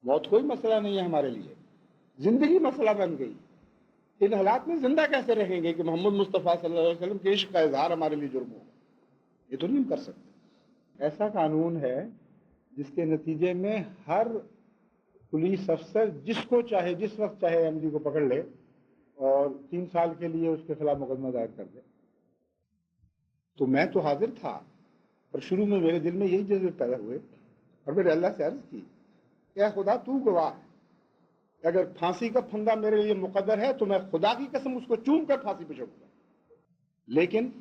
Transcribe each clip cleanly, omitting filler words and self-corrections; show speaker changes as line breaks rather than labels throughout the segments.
मौत कोई मसला नहीं है हमारे लिए, जिंदगी मसला बन गई। इन हालात में जिंदा कैसे रहेंगे कि मोहम्मद मुस्तफ़ा सल्लल्लाहु अलैहि वसल्लम के इश्क का इजहार हमारे लिए जुर्म होगा? ये तो नहीं कर सकते। ऐसा कानून है जिसके नतीजे में हर पुलिस अफसर जिसको चाहे जिस वक्त चाहे एमडी को पकड़ ले और 3 साल के लिए उसके खिलाफ मुकदमा दायर कर दे। तो मैं तो हाजिर था, पर शुरू में मेरे दिल में यही जज्बे पैदा हुए और मैंने अल्लाह से अर्ज की, या खुदा तू गवाह है, अगर फांसी का फंदा मेरे लिए मुकद्दर है तो मैं खुदा की कसम उसको चूम कर फांसी पे चढ़ूंगा। लेकिन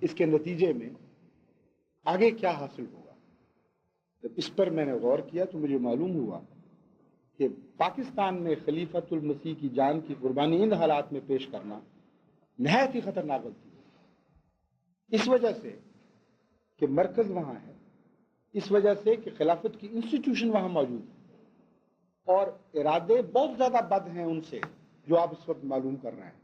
इसके नतीजे में आगे क्या हासिल होगा, जब इस पर मैंने गौर किया तो मुझे मालूम हुआ कि पाकिस्तान में खलीफतुल मसीह की जान की कुर्बानी इन हालात में पेश करना नहायत ही खतरनाक गलती है। इस वजह से कि मरकज वहां है, इस वजह से कि खिलाफत की इंस्टीट्यूशन वहां मौजूद है और इरादे बहुत ज्यादा बद हैं उनसे जो आप इस वक्त मालूम कर रहे हैं।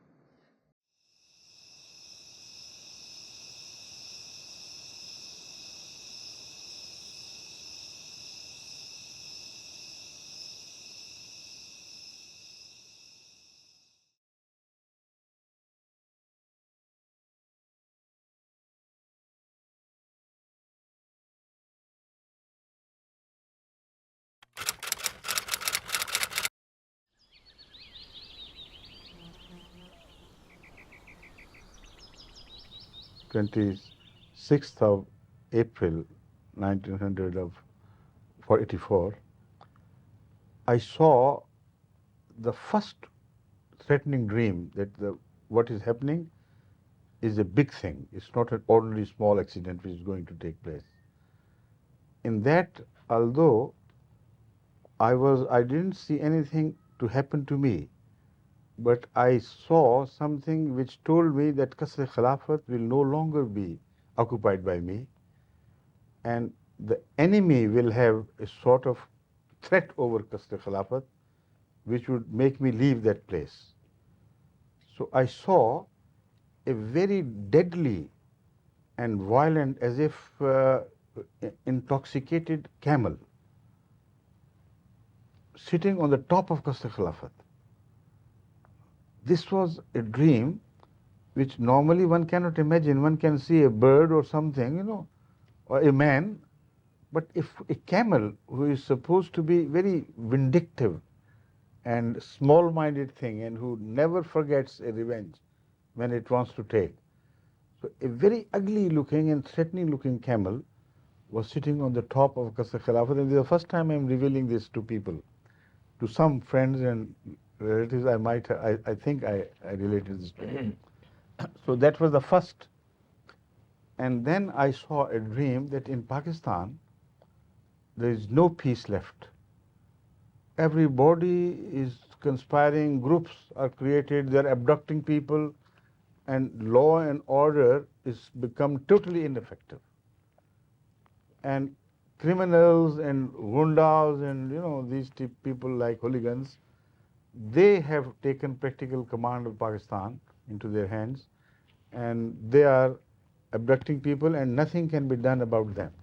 April 1984, I saw the first threatening dream that what is happening is a big thing. It's not an ordinary small accident which is going to take place. In that, although I didn't see anything to happen to me, but I saw something which told me that Qasr Khilafat will no longer be occupied by me, and the enemy will have a sort of threat over Qasr Khilafat which would make me leave that place. So I saw a very deadly and violent, as if intoxicated camel sitting on the top of Qasr Khilafat. This was a dream which normally one cannot imagine. One can see a bird or something, or a man, but if a camel who is supposed to be very vindictive and small-minded thing and who never forgets a revenge when it wants to take. So a very ugly-looking and threatening-looking camel was sitting on the top of Qasr Khilafat, and this is the first time I'm revealing this to people. To some friends and relatives, I think I related this to them. So that was the first. And then I saw a dream that in Pakistan, there is no peace left. Everybody is conspiring, groups are created, they're abducting people, and law and order is become totally ineffective. And criminals and gundas and these people like hooligans, they have taken practical command of Pakistan into their hands, and they are abducting people and nothing can be done about them.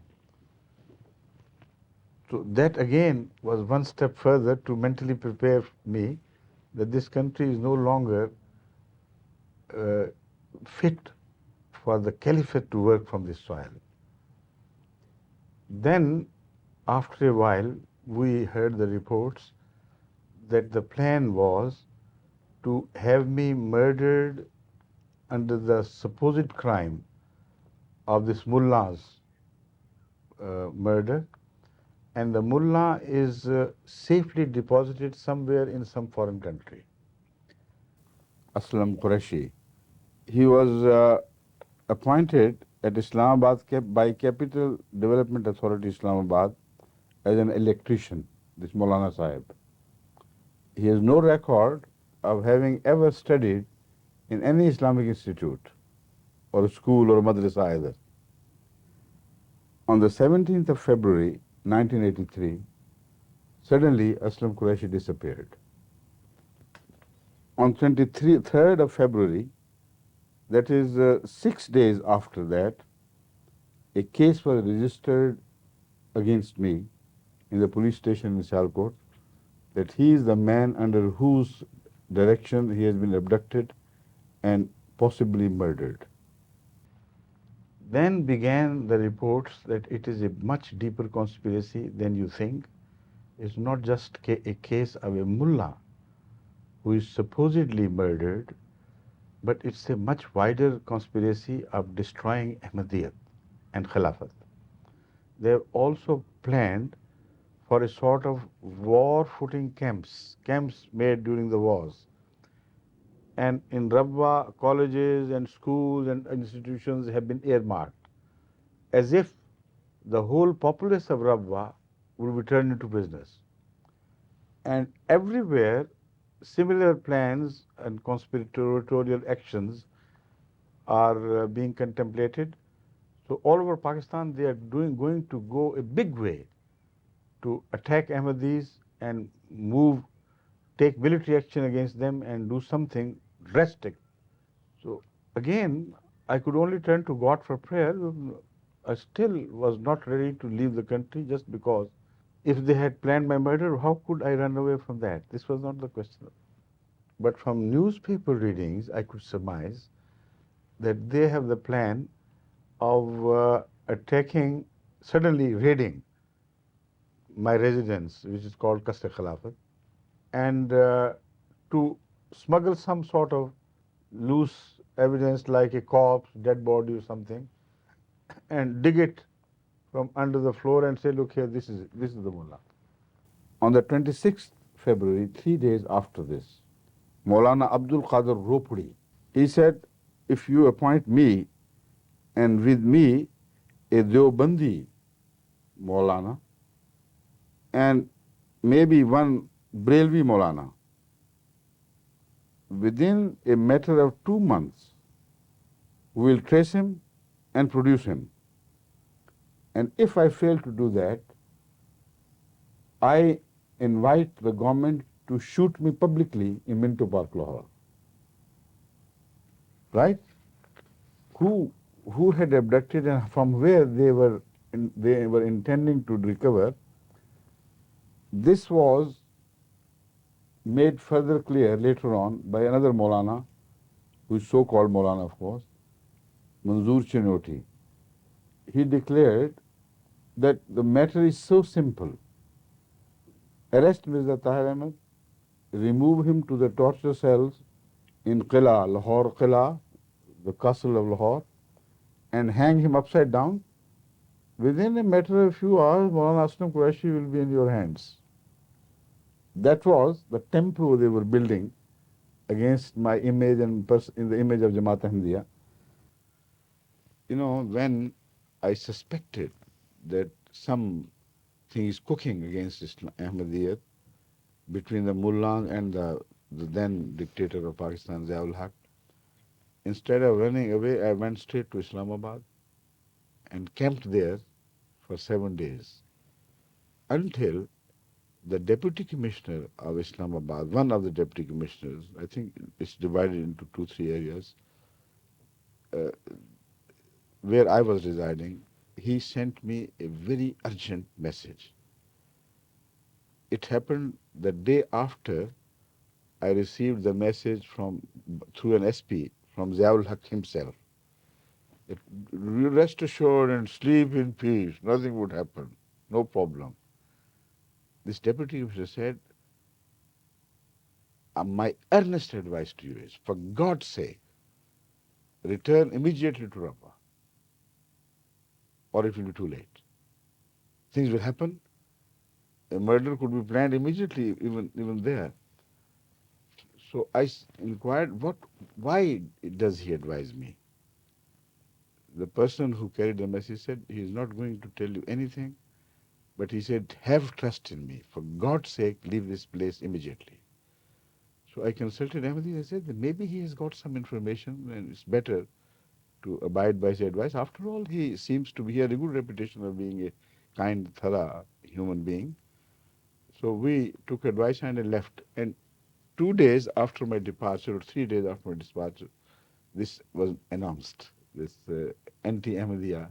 So that again was one step further to mentally prepare me that this country is no longer fit for the caliphate to work from this soil. Then, after a while, we heard the reports that the plan was to have me murdered under the supposed crime of this mullah's murder, and the mullah is safely deposited somewhere in some foreign country. Aslam Qureshi. He was appointed at Islamabad by Capital Development Authority Islamabad as an electrician, this Maulana Sahib. He has no record of having ever studied in any Islamic institute or school or madrasa either. On the 17th of February 1983, suddenly Aslam Qureshi disappeared. On 23rd of February, that is 6 days after that, a case was registered against me in the police station in Sialkot that he is the man under whose direction he has been abducted and possibly murdered. Then began the reports that it is a much deeper conspiracy than you think. It's not just a case of a mullah who is supposedly murdered, but it's a much wider conspiracy of destroying Ahmadiyyat and Khilafat. They have also planned for a sort of war-footing camps made during the wars. And in Rabwa, colleges and schools and institutions have been earmarked, as if the whole populace of Rabwa would be turned into prisoners. And everywhere, similar plans and conspiratorial actions are being contemplated. So all over Pakistan, they are going to go a big way to attack Ahmadis and take military action against them and do something drastic. So again, I could only turn to God for prayer. I still was not ready to leave the country just because if they had planned my murder, how could I run away from that? This was not the question. But from newspaper readings, I could surmise that they have the plan of suddenly raiding my residence, which is called Qasr Khilafat, and to smuggle some sort of loose evidence like a corpse, dead body or something, and dig it from under the floor and say, look here, this is the mullah. On the 26th February, 3 days after this, Maulana Abdul Qadir Ropudi, he said, if you appoint me and with me a Deobandi Maulana and maybe one Brelvi Maulana, within a matter of 2 months, we will trace him and produce him. And if I fail to do that, I invite the government to shoot me publicly in Minto Park, Lahore. Right? Who had abducted and from where they were intending to recover? This was made further clear later on by another Maulana, who is so-called Maulana, of course, Manzoor Chinoti. He declared that the matter is so simple. Arrest Mirza Tahir Ahmed, remove him to the torture cells in Qila, Lahore Qila, the castle of Lahore, and hang him upside down. Within a matter of a few hours, Maulana Aslam Qureshi will be in your hands. That was the tempo they were building against my image and in the image of Jamaat Ahmadiyya. You know, when I suspected that something is cooking against Ahmadiyyat between the mullah and the then dictator of Pakistan, Ziaul Haq, instead of running away, I went straight to Islamabad and camped there for 7 days until the deputy commissioner of Islamabad, one of the deputy commissioners, I think it's divided into 2-3 areas, where I was residing, he sent me a very urgent message. It happened the day after I received the message through an SP from Ziaul Haq himself. Rest assured and sleep in peace, nothing would happen, no problem. This deputy commissioner said, my earnest advice to you is, for God's sake, return immediately to Rabwa, or it will be too late. Things will happen. A murder could be planned immediately, even there. So I inquired, why does he advise me? The person who carried the message said, he is not going to tell you anything, but he said, have trust in me. For God's sake, leave this place immediately. So I consulted Ahmadi. I said that maybe he has got some information and it's better to abide by his advice. After all, he seems to be had a good reputation of being a kind, thorough human being. So we took advice and I left. And 2 days after my departure, or 3 days after my departure, this was announced. This anti-Ahmadiyya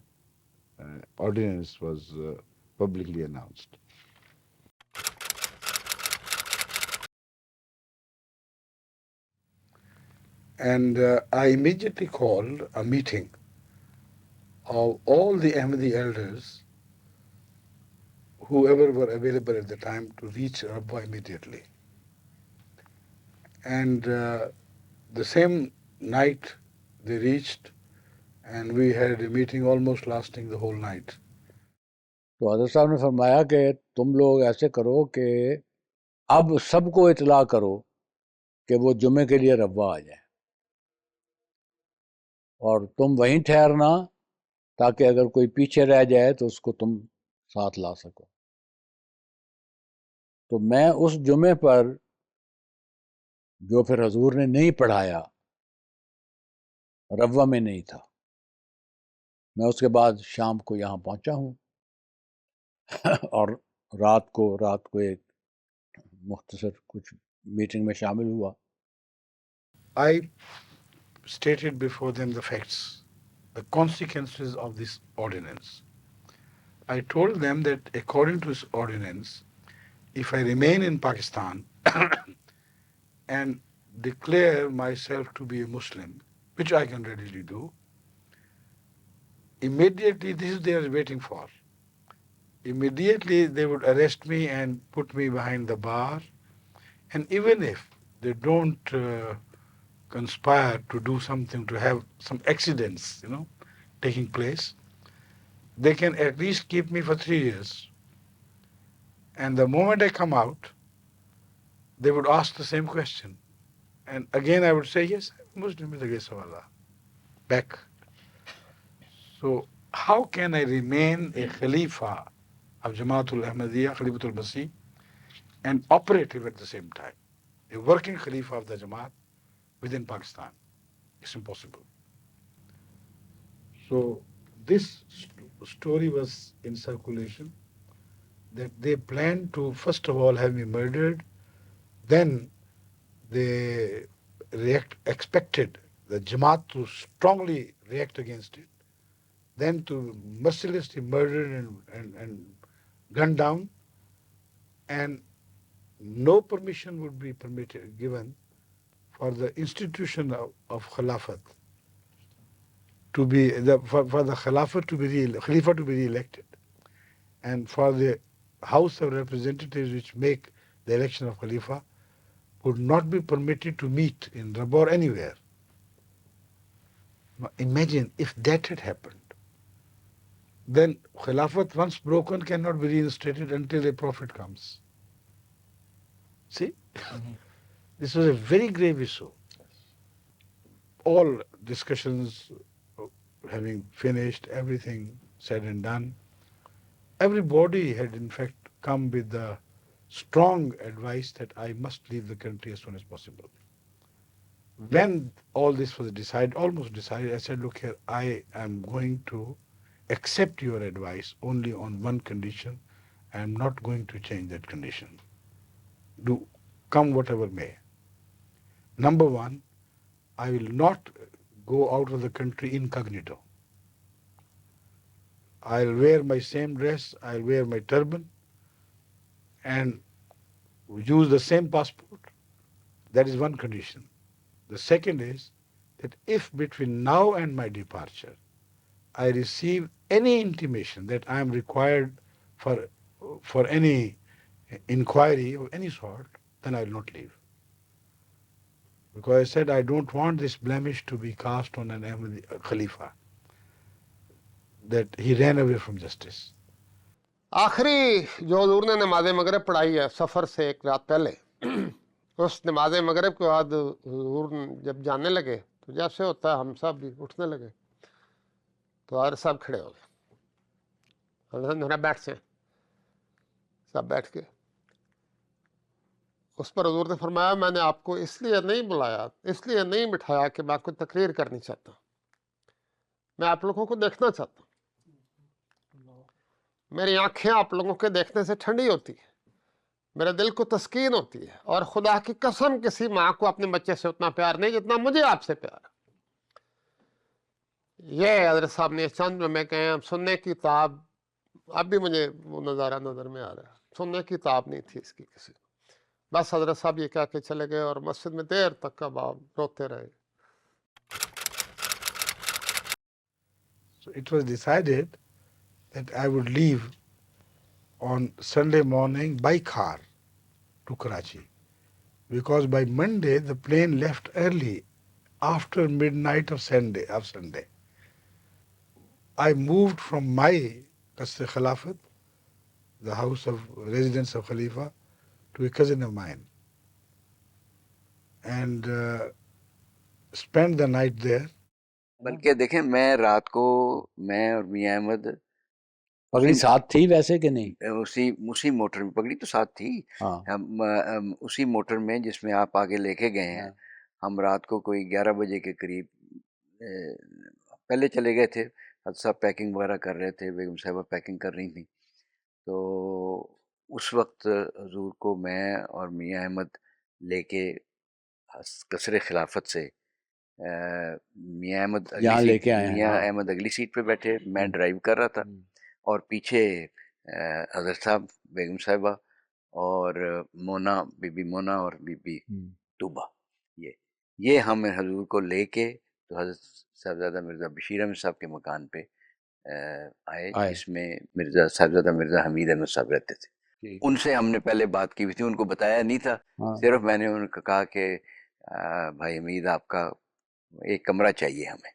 ordinance was publicly announced. And I immediately called a meeting of all the Ahmadi elders, whoever were available at the time, to reach Rabwa immediately. And the same night they reached, and we had a meeting almost lasting the whole night.
तो हज़रत साहब ने फरमाया कि तुम लोग ऐसे करो कि अब सबको इतला करो कि वो जुमे के लिए रब्वा आ जाए और तुम वहीं ठहरना ताकि अगर कोई पीछे रह जाए तो उसको तुम साथ ला सको। तो मैं उस जुमे पर जो फिर हजूर ने नहीं पढ़ाया, रब्वा में नहीं था। मैं उसके बाद शाम को यहाँ पहुँचा हूँ और रात को एक मुख्तसर कुछ मीटिंग में शामिल हुआ।
I stated before them the facts, the consequences of this ordinance. I told them that according to this ordinance, if I remain in Pakistan and declare myself to be a Muslim, which I can readily do, immediately this is they are waiting for. Immediately they would arrest me and put me behind the bar. And even if they don't conspire to do something, to have some accidents, taking place, they can at least keep me for 3 years. And the moment I come out, they would ask the same question. And again I would say, yes, I'm Muslim with the grace of Allah. Back. So how can I remain a Khalifa of Jamaatul Ahmadiyya, Khalifatul Masih, and operative at the same time? A working Khalifa of the Jamaat within Pakistan. It's impossible. So this story was in circulation, that they planned to first of all have me murdered, then they expected the Jamaat to strongly react against it, then to mercilessly murder and gun down, and no permission would be given for the institution of Khilafat to be for the Khalifa to be re-elected, and for the House of Representatives which make the election of Khalifa would not be permitted to meet in Rabwa or anywhere. Now imagine if that had happened. Then Khilafat, once broken, cannot be reinstated until a prophet comes. See? This was a very grave issue. All discussions having finished, everything said and done, everybody had in fact come with the strong advice that I must leave the country as soon as possible. When all this was almost decided, I said, look here, I am going to accept your advice only on one condition. I am not going to change that condition. Do come whatever may. Number one, I will not go out of the country incognito. I'll wear my same dress, I'll wear my turban, and use the same passport. That is one condition. The second is that if between now and my departure I receive any intimation that I am required for any inquiry of any sort, then I will not leave. Because I said I don't want this blemish to be cast on an Ahmadi Khalifa, that he ran away from justice.
आखिरी जो हजूर ने नमाज मगरब पढ़ाई है सफ़र से एक रात पहले, उस नमाज मगरब के बाद हजूर जब जाने लगे तो जैसे होता है हम सब भी उठने लगे, तो हर सब खड़े हो गए, बैठ से सब बैठ के। उस पर हजूर ने फरमाया, मैंने आपको इसलिए नहीं बुलाया, इसलिए नहीं बिठाया कि मैं आपको तकरीर करनी चाहता, मैं आप लोगों को देखना चाहता। मेरी आंखें आप लोगों के देखने से ठंडी होती है, मेरे दिल को तस्कीन होती है, और खुदा की कसम किसी माँ को अपने बच्चे से उतना प्यार नहीं जितना मुझे आपसे प्यार है। ये हज़रत साहब ने चंद में कहे, अब सुनने की ताब, अब भी मुझे वो नज़ारा नज़र में आ रहा है, सुनने की ताब नहीं थी इसकी किसी। बस हज़रत साहब ये कह के चले गए और मस्जिद में देर तक का बाब रोते रहे।
So it was decided that I would leave on Sunday morning by car to Karachi, because by Monday the plane left early after midnight of Sunday. I moved from my Qasr Khilafat, the house of residence of Khalifa, to a cousin of mine, and spent the night there.
بلکہ دیکھیں میں رات کو میں اور میاں احمد
پگڑی ساتھ تھی ویسے کہ نہیں؟
اسی موٹر میں، پگڑی تو ساتھ تھی،
ہاں
ہم اسی موٹر میں جس میں آپ آگے لے کے گئے ہیں، ہم رات کو کوئی 11 بجے کے قریب پہلے چلے گئے تھے، حضرت صاحب پیکنگ وغیرہ کر رہے تھے، بیگم صاحبہ پیکنگ کر رہی تھیں، تو اس وقت حضور کو میں اور میاں احمد لے کے قصر خلافت سے میاں احمد
یہاں لے کے آئے ہیں.
میاں احمد اگلی سیٹ پہ بیٹھے، میں ڈرائیو کر رہا تھا، اور پیچھے حضرت صاحب، بیگم صاحبہ اور مونا، بی بی مونا اور بی بی طوبہ، یہ ہم حضور کو لے کے تو حضرت صاحبزادہ مرزا بشیر احمد صاحب کے مکان پہ آئے، جس میں مرزا صاحبزادہ مرزا حمید احمد صاحب رہتے تھے. ان سے ہم نے پہلے بات کی ہوئی تھی، ان کو بتایا نہیں تھا، صرف میں نے ان کو کہا کہ بھائی حمید آپ کا ایک کمرہ چاہیے ہمیں،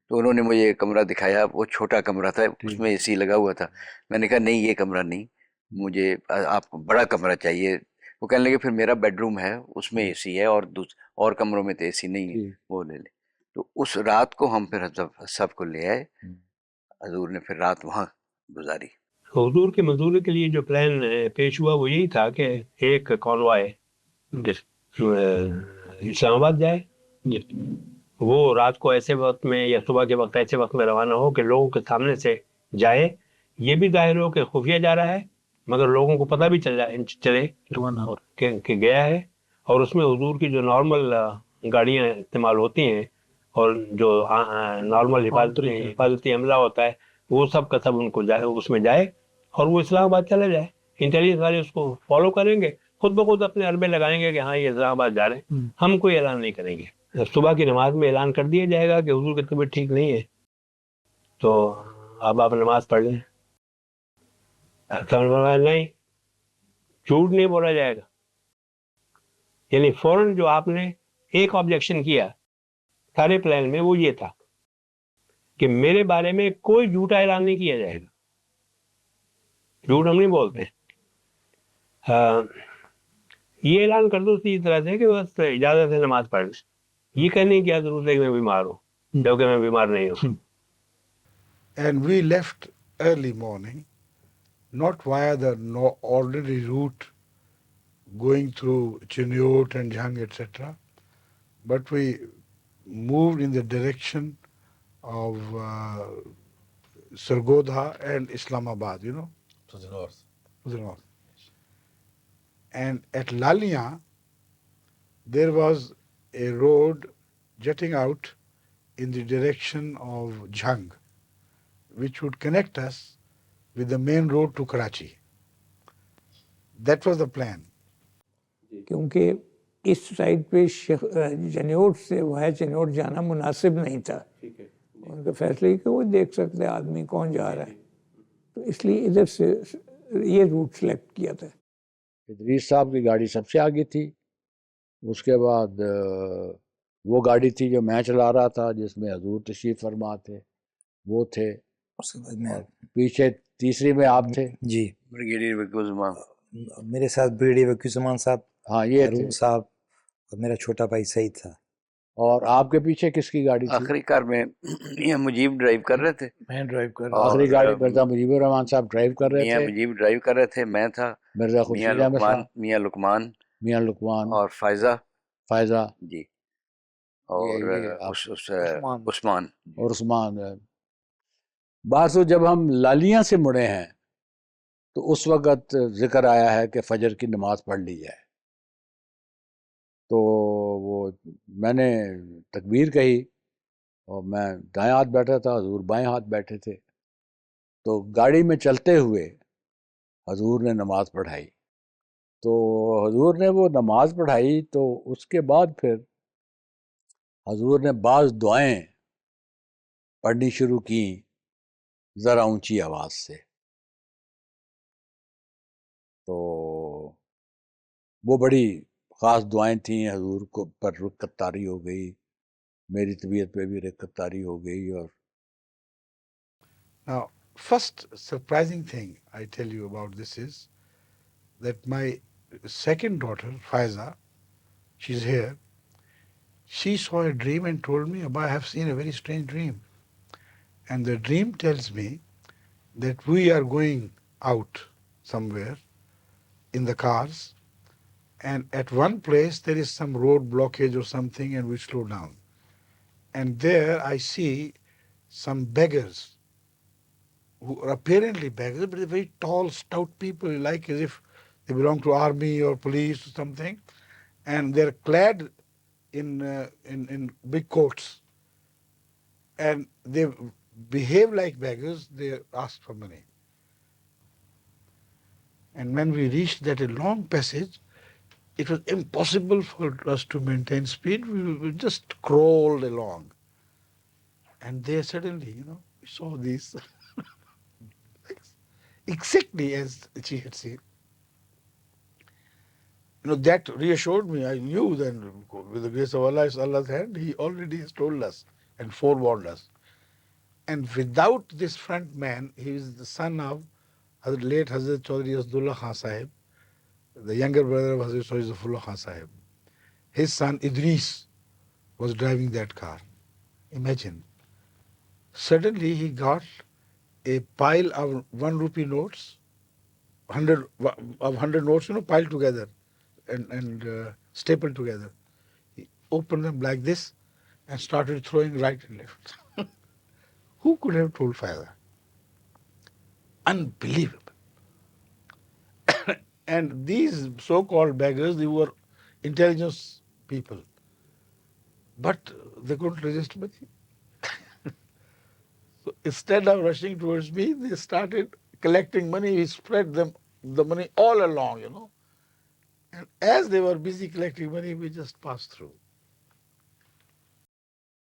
تو انہوں نے مجھے ایک کمرہ دکھایا، وہ چھوٹا کمرہ تھا، اس میں اے سی لگا ہوا تھا. میں نے کہا نہیں یہ کمرہ نہیں، مجھے آپ کو بڑا کمرہ چاہیے. وہ کہنے لگے پھر میرا بیڈ روم ہے اس میں اے سی ہے، اور کمروں میں تو اے سی نہیں ہے، وہ لے لے. تو اس رات کو ہم پھر سب کو لے آئے، حضور نے پھر رات وہاں گزاری.
حضور کے مزدوری کے لیے جو پلان پیش ہوا وہ یہی تھا کہ ایک کانوائے اسلام آباد جائے، وہ رات کو ایسے وقت میں یا صبح کے وقت ایسے وقت میں روانہ ہو کہ لوگوں کے سامنے سے جائے، یہ بھی ظاہر ہو کہ خفیہ جا رہا ہے مگر لوگوں کو پتہ بھی چلے کہ گیا ہے، اور اس میں حضور کی جو نارمل گاڑیاں استعمال ہوتی ہیں اور جو نارمل حفاظتی عملہ ہوتا ہے وہ سب کا سب ان کو اس میں جائے، اور وہ اسلام آباد چلا جائے. انٹیلیجنس والے اس کو فالو کریں گے، خود بخود اپنے عربے لگائیں گے کہ ہاں یہ اسلام آباد جا رہے ہیں، ہم کوئی اعلان نہیں کریں گے. صبح کی نماز میں اعلان کر دیا جائے گا کہ حضور کی طبیعت ٹھیک نہیں ہے، تو اب آپ نماز پڑھ لیں. نہیں، جھوٹ نہیں بولا جائے گا. یعنی فوراً جو آپ نے ایک آبجیکشن کیا سارے پلان میں وہ یہ تھا کہ میرے بارے میں کوئی جھوٹا اعلان نہیں کیا جائے گا. جھوٹ ہم نہیں بولتے. یہ اعلان کر دو اسی طرح سے کہ بس اجازت ہے نماز پڑھ لیں. یہ کہنے کی کیا ضرورت ہے کہ میں بیمار ہوں، جبکہ میں بیمار نہیں ہوں.
And we left early morning, not via the ordinary route going through Chiniot and Jhang, etc., but we moved in the direction of Sargodha and Islamabad,
To the north.
to the north. And at Lalian, there was a road jutting out in the direction of Jhang, which would connect us with the main road to Karachi. That was the plan.
کیونکہ اس side پہ چنیوٹ سے وہاں چنیوٹ جانا مناسب نہیں تھا. ان کا فیصلہ کہ وہ دیکھ سکتے آدمی کون جا رہا ہے، تو اس لیے ادھر سے یہ روٹ سلیکٹ کیا تھا.
ادریس صاحب کی گاڑی سب سے آگے تھی، اس کے بعد وہ گاڑی تھی جو میں چلا رہا تھا جس میں حضور تشریف فرما تھے، وہ تھے.
اس کے بعد میں
پیچھے تیسری میں آپ تھے.
جی
بریگیڈیئر وکیل زمان،
میرے ساتھ بریگیڈیئر وکیل زمان صاحب،
ہاں یہ تھے.
ہارون صاحب، اور میرا چھوٹا بھائی سعید تھا.
اور آپ کے پیچھے کس کی گاڑی تھی؟
آخری کار میں میاں مجیب ڈرائیو کر رہے تھے.
میں ڈرائیو کر رہا
آخری گاڑی مرزا مجیب الرحمان صاحب ڈرائیو کر رہے
میاں
تھے.
مجیب ڈرائیو کر رہے تھے، میں تھا،
مرزا خورشید احمد صاحب،
میاں لقمان
اور فائزہ
جی، اور عثمان.
اور عثمان. بعض جب ہم لالیاں سے مڑے ہیں تو اس وقت ذکر آیا ہے کہ فجر کی نماز پڑھ لی جائے، تو وہ میں نے تکبیر کہی اور میں دائیں ہاتھ بیٹھا تھا، حضور بائیں ہاتھ بیٹھے تھے. تو گاڑی میں چلتے ہوئے حضور نے نماز پڑھائی. تو حضور نے وہ نماز پڑھائی تو اس کے بعد پھر حضور نے بعض دعائیں پڑھنی شروع کیں ذرا اونچی آواز سے. تو وہ بڑی خاص دعائیں تھیں. حضور کو پر رکعت طاری ہو گئی, میری طبیعت پہ بھی رکعت طاری ہو گئی. اور
Now, first surprising thing I tell you about this is that my second daughter, Faiza, she's here. She saw a dream and told me, Abba, I have seen a very strange dream. And the dream tells me that we are going out somewhere in the cars, and at one place there is some road blockage or something, and we slow down. And there I see some beggars who are apparently beggars, but they're very tall, stout people, like as if they belong to army or police or something, and they're clad in big coats, and they behave like beggars. They ask for money. And when we reached that a long passage, it was impossible for us to maintain speed. We just crawled along. And there suddenly, we saw these exactly as she had seen. That reassured me. I knew then, with the grace of Allah, it's Allah's hand, He already has told us and forewarned us. And without this front man, he is the son of late Hazrat Chaudhry Asdullah Khan Sahib, the younger brother of Hazrat Chaudhry Zafrullah Khan Sahib. His son Idris was driving that car. Imagine. Suddenly he got a pile of 1 rupee notes, 100 notes, piled together and stapled together. He opened them like this and started throwing right and left. Who could have told Faiza? Unbelievable. And these so-called beggars, they were intelligence people. But they couldn't resist money. So instead of rushing towards me, they started collecting money. We spread them the money all along, And as they were busy collecting money, we just passed through.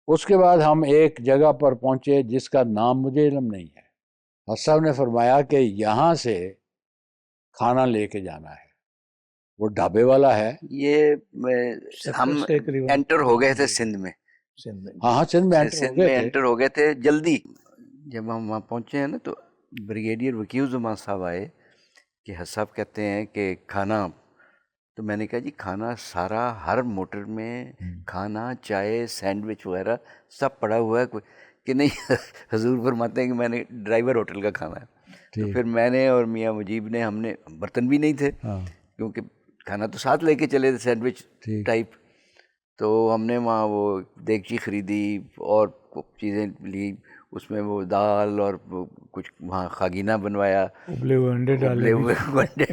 اس کے بعد ہم ایک جگہ پر پہنچے جس کا نام مجھے علم نہیں ہے. حضرت صاحب نے فرمایا کہ یہاں سے کھانا لے کے جانا ہے. وہ ڈھابے والا ہے.
یہ ہم انٹر ہو گئے تھے سندھ میں.
ہاں سندھ میں
انٹر ہو گئے تھے جلدی. جب ہم وہاں پہنچے ہیں نا تو بریگیڈیئر وکیل الزمان صاحب آئے کہ حضرت صاحب کہتے ہیں کہ کھانا. تو میں نے کہا جی کھانا سارا ہر موٹر میں کھانا چائے سینڈوچ وغیرہ سب پڑا ہوا ہے. کہ نہیں حضور فرماتے ہیں کہ میں نے ڈرائیور ہوٹل کا کھانا ہے. تو پھر میں نے اور میاں مجیب نے, ہم نے برتن بھی نہیں تھے کیونکہ کھانا تو ساتھ لے کے چلے تھے سینڈوچ ٹائپ. تو ہم نے وہاں وہ دیگچی خریدی اور چیزیں لی, اس میں وہ دال اور کچھ وہاں خاگینہ بنوایا, ابلے ہوئے انڈے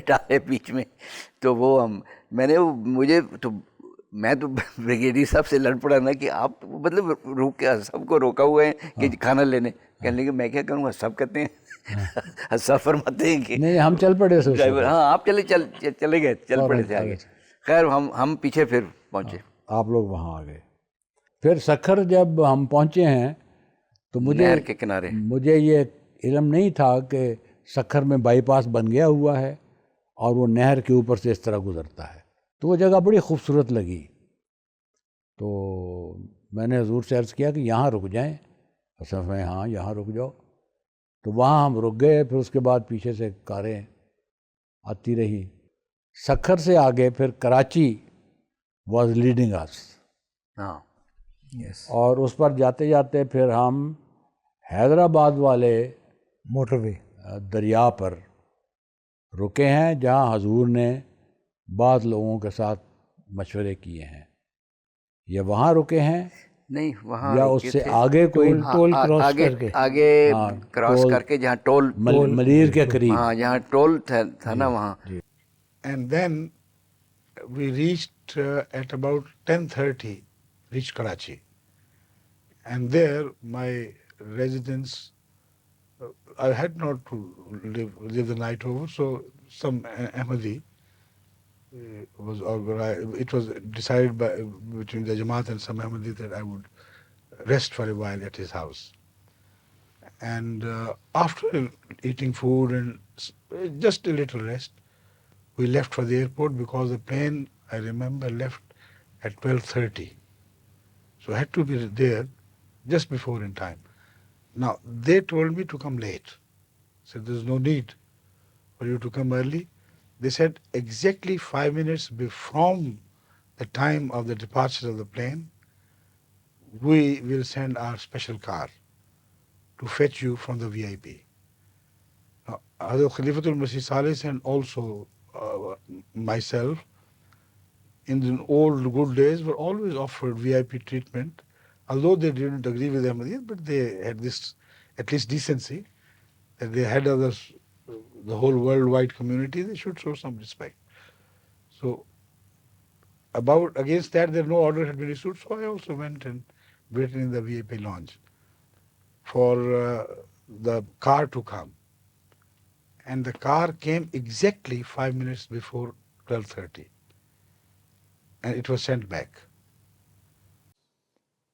ڈالے بیچ میں. تو وہ میں تو بریگیڈیئر صاحب سے لڑ پڑا نا کہ آپ مطلب روک کے سب کو روکا ہوا ہے کہ کھانا لینے. کہنے لگے میں کیا کروں گا, سب کہتے ہیں سب فرماتے ہیں کہ
نہیں ہم چل پڑے
ڈرائیور. ہاں آپ چلے گئے, چل پڑے تھے آگے. خیر ہم پیچھے پھر پہنچے,
آپ لوگ وہاں آ گئے. پھر سکھر جب ہم پہنچے ہیں تو
نہر کے کنارے
مجھے یہ علم نہیں تھا کہ سکھر میں بائی پاس بن گیا ہوا ہے اور وہ نہر کے اوپر سے اس طرح گزرتا ہے. تو وہ جگہ بڑی خوبصورت لگی. تو میں نے حضور سے عرض کیا کہ یہاں رک جائیں. اصل میں ہاں یہاں رک جاؤ. تو وہاں ہم رک گئے. پھر اس کے بعد پیچھے سے کاریں آتی رہی. سکھر سے آگے پھر کراچی واز لیڈنگ اس.
ہاں
اور اس پر جاتے جاتے پھر ہم حیدرآباد والے
موٹر وے
دریا پر رکے ہیں جہاں حضور نے بعض لوگوں کے ساتھ مشورے کیے ہیں. یا وہاں رکے ہیں
نہیں, وہاں
یا اس سے آگے کوئی
ٹول کراس کر کے
آگے کراس کر کے جہاں ٹول
ملیر کے قریب,
ہاں جہاں ٹول تھا نا وہاں.
And then we reached at about 10:30, reached Karachi. And there my residence, I had not to live the night over, so some Ahmadi was organized. It was decided between the Jamaat and some Ahmadi that I would rest for a while at his house. And after eating food and just a little rest, we left for the airport because the plane, I remember, left at 12:30. So I had to be there just before in time. Now, they told me to come late. Said there's no need for you to come early. They said exactly 5 minutes from the time of the departure of the plane, we will send our special car to fetch you from the VIP. Now, Hazrat Khalifatul Masih Salis and also myself, in the old good days, were always offered VIP treatment, although they didn't agree with Ahmadiyyat, but they had this at least decency that they had others, the whole worldwide community, they should show some respect. So against that, no order had been issued, so I also went and waited in the VIP lounge for the car to come. And the car came exactly 5 minutes before 12:30. And it was sent back.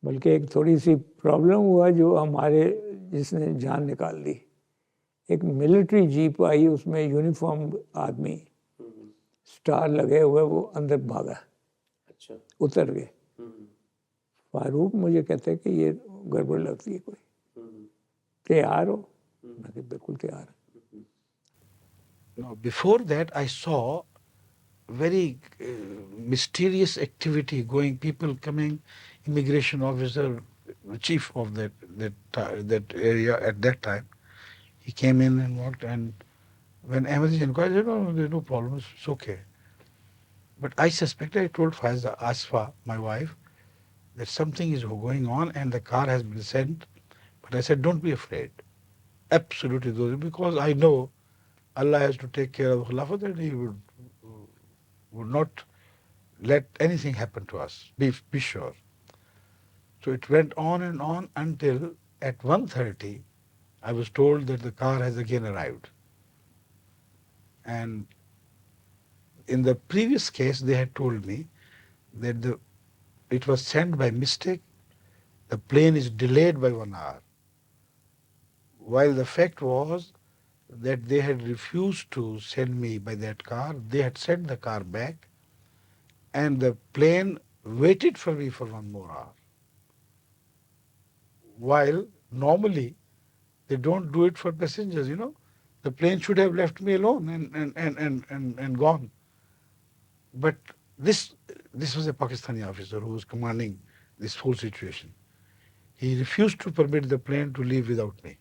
बल्कि एक थोड़ी सी problem हुआ जो हमारे जिसने जान निकाल दी। एक मिलिट्री जीप आई, उसमें यूनिफॉर्म आदमी, स्टार लगे हुए, वो अंदर भागा। अच्छा। उतर गए। फारूक मुझे कहते हैं कि ये गड़बड़ लगती है कोई, तैयार हो? मैं कहा बिल्कुल तैयार।
Now, before that, I saw very mysterious activity going, people coming, immigration officer, the chief of that area at that time. He came in and walked, and when Ahmadi inquired, he said, no, there's no problem, it's okay. But I suspected, I told Faiza Asfa, my wife, that something is going on and the car has been sent. But I said, don't be afraid. Absolutely, because I know Allah has to take care of Khilafat and He would not let anything happen to us. Be sure. So it went on and on until at 1:30, I was told that the car has again arrived. And in the previous case, they had told me that it was sent by mistake. The plane is delayed by 1 hour. While the fact was that they had refused to send me by that car, they had sent the car back, and the plane waited for me for 1 more hour. While normally they don't do it for passengers, The plane should have left me alone and gone. But this was a Pakistani officer who was commanding this whole situation. He refused to permit the plane to leave without me.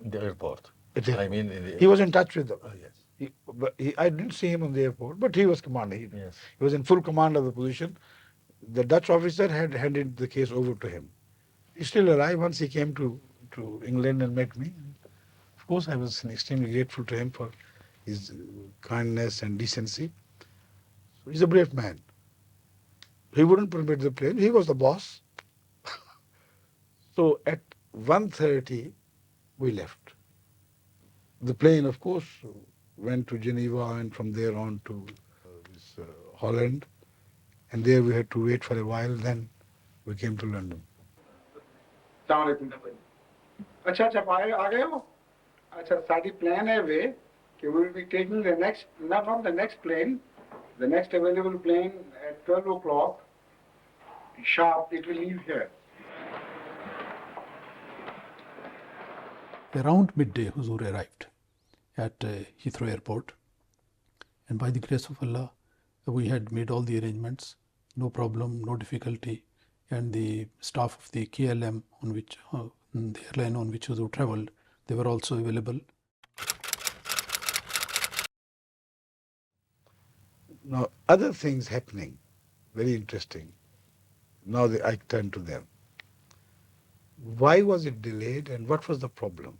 In the airport.
I mean, he was in touch with them. Oh, yes. I didn't see him on the airport, but he was commanding.
Yes.
He was in full command of the position. The Dutch officer had handed the case over to him. He still arrived once he came to England and met me. Of course, I was extremely grateful to him for his kindness and decency. So he's a brave man. He wouldn't permit the plane. He was the boss. So at 1:30, we left. The plane, of course, went to Geneva and from there on to Holland. And there we had to wait for a while. Then we came to London.
अच्छा आ गए हो? अच्छा साडी plan है वे कि we will be taking the next, not on the next plane, the next available plane at 12 o'clock sharp, it will leave here.
Around midday, Huzur arrived at Heathrow Airport, and by the grace of Allah, we had made all the arrangements, no problem, no difficulty, and the staff of the KLM on which the airline on which Huzur travelled, they were also available.
Now, other things happening, very interesting. Now I turn to them. Why was it delayed and what was the problem?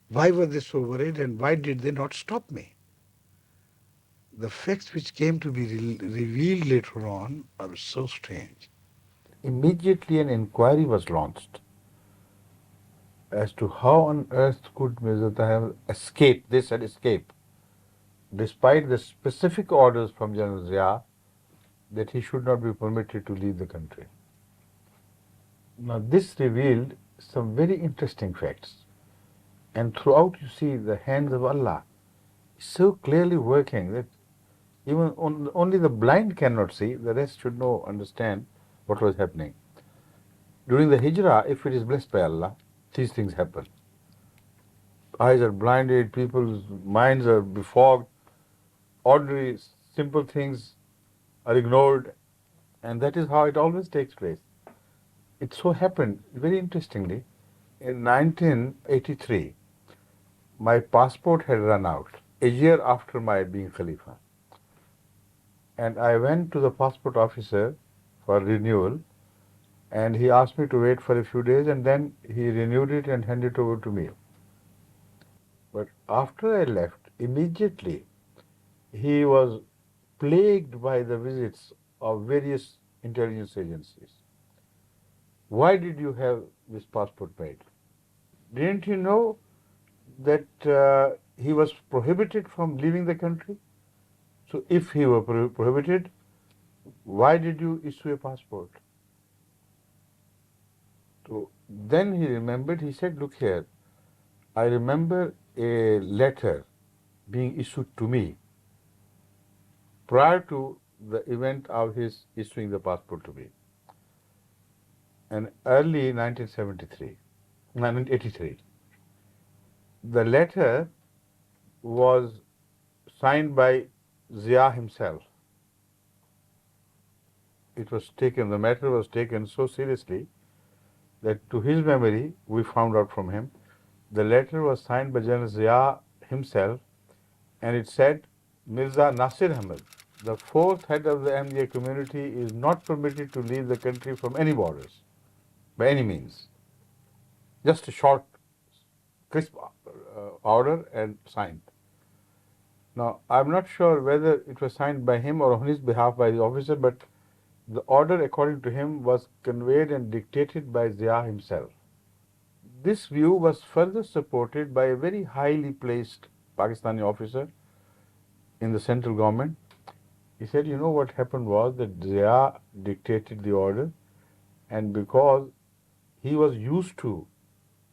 Why were they so worried and why did they not stop me? The facts which came to be revealed later on are so strange.
Immediately an inquiry was launched as to how on earth could Mirza Tahir escape, they said escape, despite the specific orders from General Zia that he should not be permitted to leave the country. Now this revealed some very interesting facts. And throughout you see the hands of Allah so clearly working that even only the blind cannot see, the rest should know, understand what was happening. During the Hijrah, if it is blessed by Allah, these things happen. Eyes are blinded, people's minds are befogged, ordinary simple things are ignored, and that is how it always takes place. It so happened, very interestingly, in 1983, my passport had run out, a year after my being Khalifa. And I went to the passport officer for renewal, and he asked me to wait for a few days, and then he renewed it and handed it over to me. But after I left, immediately he was plagued by the visits of various intelligence agencies. Why did you have this passport made? Didn't you know that he was prohibited from leaving the country? So if he were prohibited, why did you issue a passport? So then he remembered, he said, look here, I remember a letter being issued to me prior to the event of his issuing the passport to me. And early 1983, the letter was signed by Zia himself. It was taken, the matter was taken so seriously that to his memory, we found out from him, the letter was signed by General Zia himself, and it said, Mirza Nasir Ahmed, the fourth head of the Ahmadiyya community, is not permitted to leave the country from any borders, by any means. Just a short, crisp order and signed. Now, I'm not sure whether it was signed by him or on his behalf by the officer, but the order, according to him, was conveyed and dictated by Zia himself. This view was further supported by a very highly placed Pakistani officer in the central government. He said, you know what happened was that Zia dictated the order, and because he was used to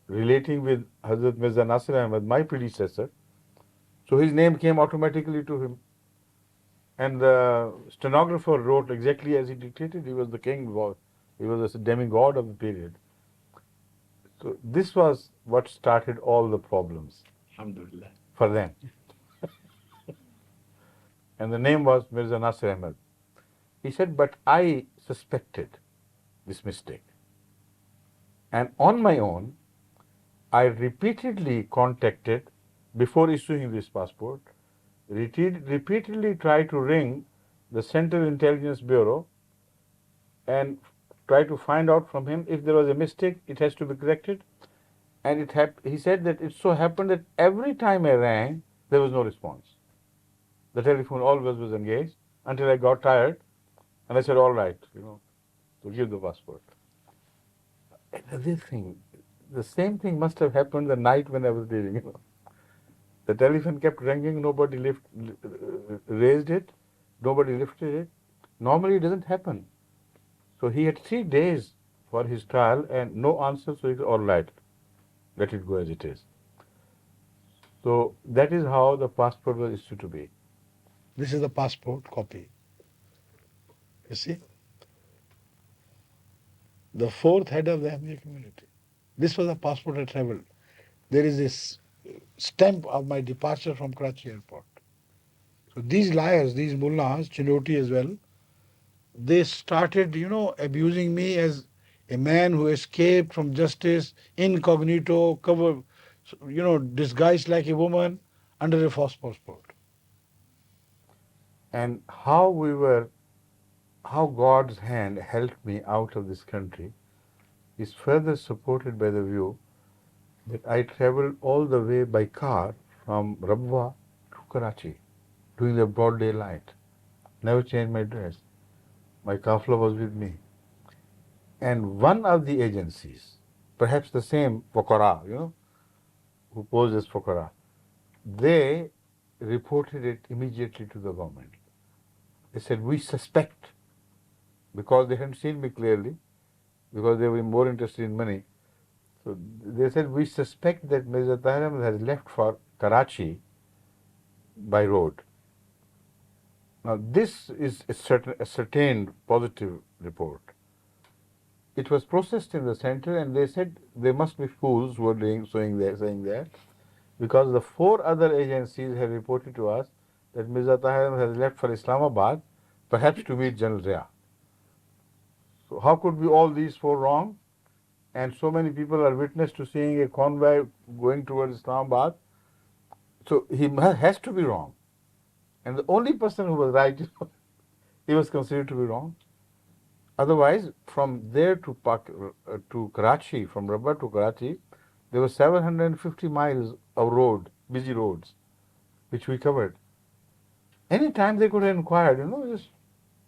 relating with Hazrat Mirza Nasir Ahmed, my predecessor, so his name came automatically to him. And the stenographer wrote exactly as he dictated. He was the king, he was a demigod of the period. So this was what started all the problems. Alhamdulillah. For them. And the name was Mirza Nasir Ahmed. He said, but I suspected this mistake. And on my own, I repeatedly contacted, before issuing this passport, repeatedly tried to ring the Central Intelligence Bureau and try to find out from him if there was a mistake, it has to be corrected. And he said that it so happened that every time I rang, there was no response. The telephone always was engaged until I got tired, and I said, all right, to give the passport. Another thing, the same thing must have happened the night when I was leaving. The telephone kept ringing, nobody raised it, nobody lifted it. Normally it doesn't happen. So he had 3 days for his trial and no answer, so he said, all right, let it go as it is. So that is how the passport was issued to be.
This is the passport copy. You see? The fourth head of the Ahmadiyya community. This was the passport I traveled. There is this stamp of my departure from Karachi airport. So these liars, these mullahs, Chinoti as well, they started, abusing me as a man who escaped from justice, incognito, covered, disguised like a woman under a false passport.
And how God's hand helped me out of this country is further supported by the view that I traveled all the way by car from Rabwa to Karachi during the broad daylight. Never changed my dress. My kafla was with me. And one of the agencies, perhaps the same Fuqara, who posed as Fuqara, they reported it immediately to the government. They said, we suspect, because they hadn't seen me clearly, because they were more interested in money. So they said, we suspect that Mirza Tahir Ahmad has left for Karachi by road. Now this is a ascertained positive report. It was processed in the center, and they said they must be fools who are saying that, because the 4 other agencies have reported to us that Mirza Tahir Ahmad has left for Islamabad, perhaps to meet General Zia. So how could be all these 4 wrong? And so many people are witness to seeing a convoy going towards Islamabad. So he has to be wrong. And the only person who was right, he was considered to be wrong. Otherwise, from there to Karachi, from Rabba to Karachi, there were 750 miles of road, busy roads, which we covered. Any time they could have inquired, just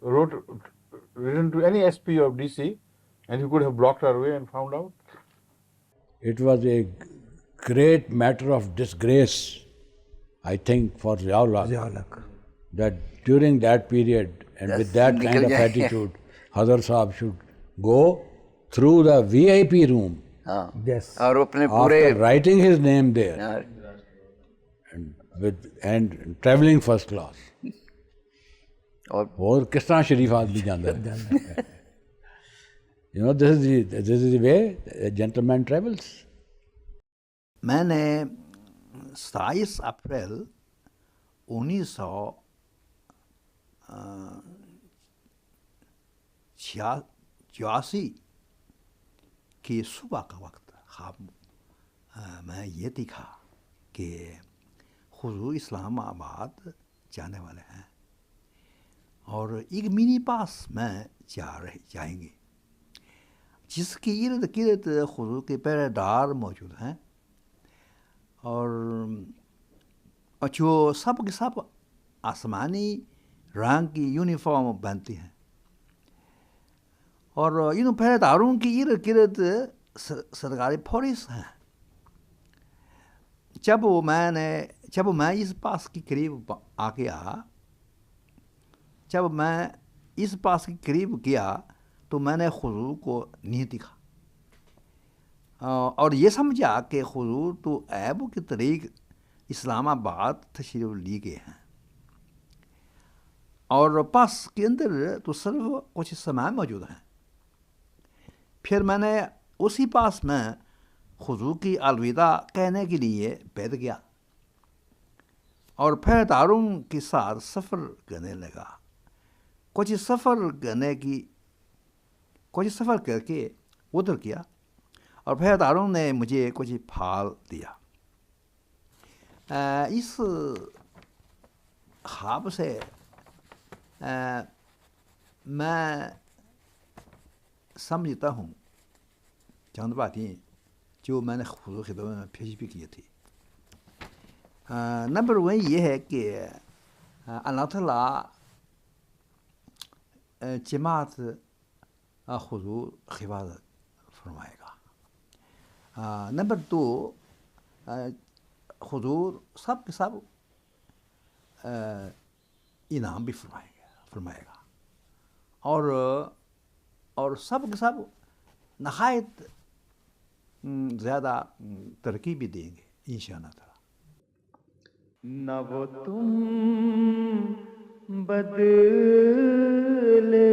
written to any SP or DC, and he could have blocked our way and found out.
It was a great matter of disgrace, I think, for Ziaul-Haq, that during that period and with that kind of attitude, Hazrat Sahab should go through the VIP room.
Yes.
اور اپنے پورے
After writing his name there and traveling first class. اور کس طرح شریف آدمی جانا ہے. This is the way a gentleman travels.
میں نے 27 اپریل 1986 کی صبح کا وقت خواب میں یہ دیکھا کہ حضور اسلام آباد جانے والے ہیں اور ایک منی پاس میں جائیں گے جس کے ارد گرد حضور کے پہرے دار موجود ہیں اور جو سب کے سب آسمانی رنگ کی یونیفارم پہنتی ہیں اور ان پہرے داروں کے ارد گرد سرکاری پولیس ہیں. جب میں اس پاس کے قریب آ گیا تو میں نے حضور کو نہیں دکھا اور یہ سمجھا کہ حضور تو ایب کے طریق اسلام آباد تشریف لی گئے ہیں اور پاس کے اندر تو صرف کچھ سامان موجود ہیں. پھر میں نے اسی پاس میں حضور کی الوداع کہنے کے لیے بیٹھ گیا اور پھر داروں کے ساتھ سفر کرنے لگا. کچھ سفر کر کے ادھر کیا اور پھر داروں نے مجھے کچھ پھال دیا. اس خواب سے میں سمجھتا ہوں چند باتیں جو میں نے حضور خدمت میں پیش بھی کی تھی. نمبر 1 یہ ہے کہ اللہ تعالیٰ جماعت حضور حفاظت فرمائے گا. نمبر 2 حضور سب کے سب انعام بھی فرمائے گا اور سب کے سب نہایت زیادہ ترقی بھی دیں گے انشاءاللہ تعالی.
نہ وہ تم بدلے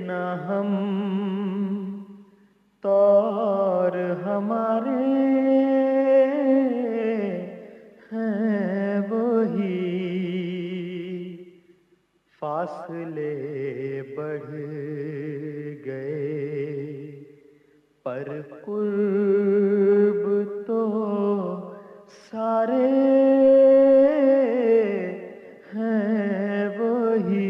نہ ہم طور ہمارے ہیں وہی فاصلے بڑھ گئے پر قرب تو سارے ہیں وہی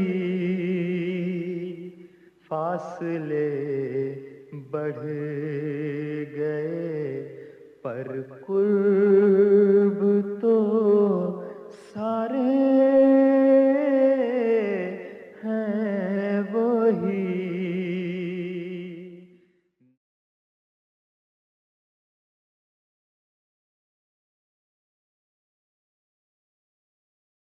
فاصلے بڑھ گئے پر قرب